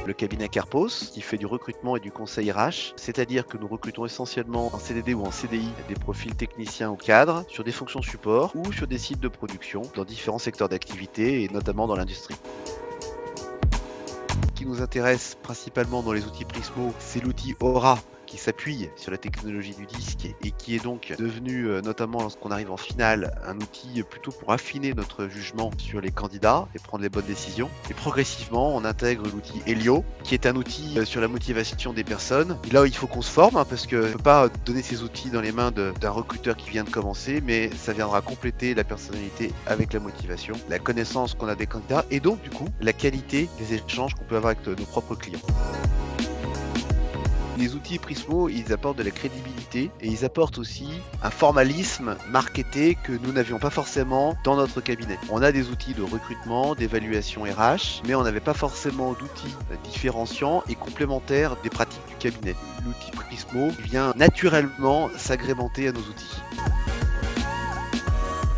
le cabinet Carpos, qui fait du recrutement et du conseil RH, c'est-à-dire que nous recrutons essentiellement en CDD ou en CDI des profils techniciens ou cadres sur des fonctions support ou sur des sites de production dans différents secteurs d'activité et notamment dans l'industrie. Ce qui nous intéresse principalement dans les outils Prismo, c'est l'outil Aura qui s'appuie sur la technologie du disque et qui est donc devenu, notamment lorsqu'on arrive en finale, un outil plutôt pour affiner notre jugement sur les candidats et prendre les bonnes décisions. Et progressivement, on intègre l'outil Helio, qui est un outil sur la motivation des personnes. Et là, il faut qu'on se forme, parce qu'on ne peut pas donner ces outils dans les mains d'un recruteur qui vient de commencer, mais ça viendra compléter la personnalité avec la motivation, la connaissance qu'on a des candidats et donc, du coup, la qualité des échanges qu'on peut avoir avec nos propres clients. Les outils Prismo, ils apportent de la crédibilité et ils apportent aussi un formalisme marketé que nous n'avions pas forcément dans notre cabinet. On a des outils de recrutement, d'évaluation RH, mais on n'avait pas forcément d'outils différenciants et complémentaires des pratiques du cabinet. L'outil Prismo vient naturellement s'agrémenter à nos outils.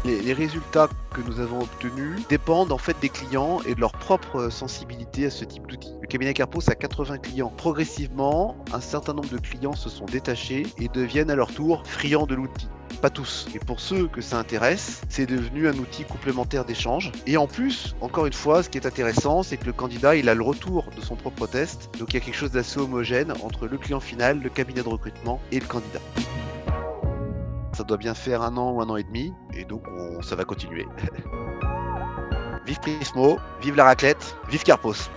Les résultats que nous avons obtenus dépendent en fait des clients et de leur propre sensibilité à ce type d'outil. Le cabinet Carpos a 80 clients. Progressivement, un certain nombre de clients se sont détachés et deviennent à leur tour friands de l'outil. Pas tous. Et pour ceux que ça intéresse, c'est devenu un outil complémentaire d'échange. Et en plus, encore une fois, ce qui est intéressant, c'est que le candidat, il a le retour de son propre test. Donc il y a quelque chose d'assez homogène entre le client final, le cabinet de recrutement et le candidat. Ça doit bien faire 1 an ou 1 an et demi, et donc ça va continuer. Vive Prismo, vive la raclette, vive Carpos.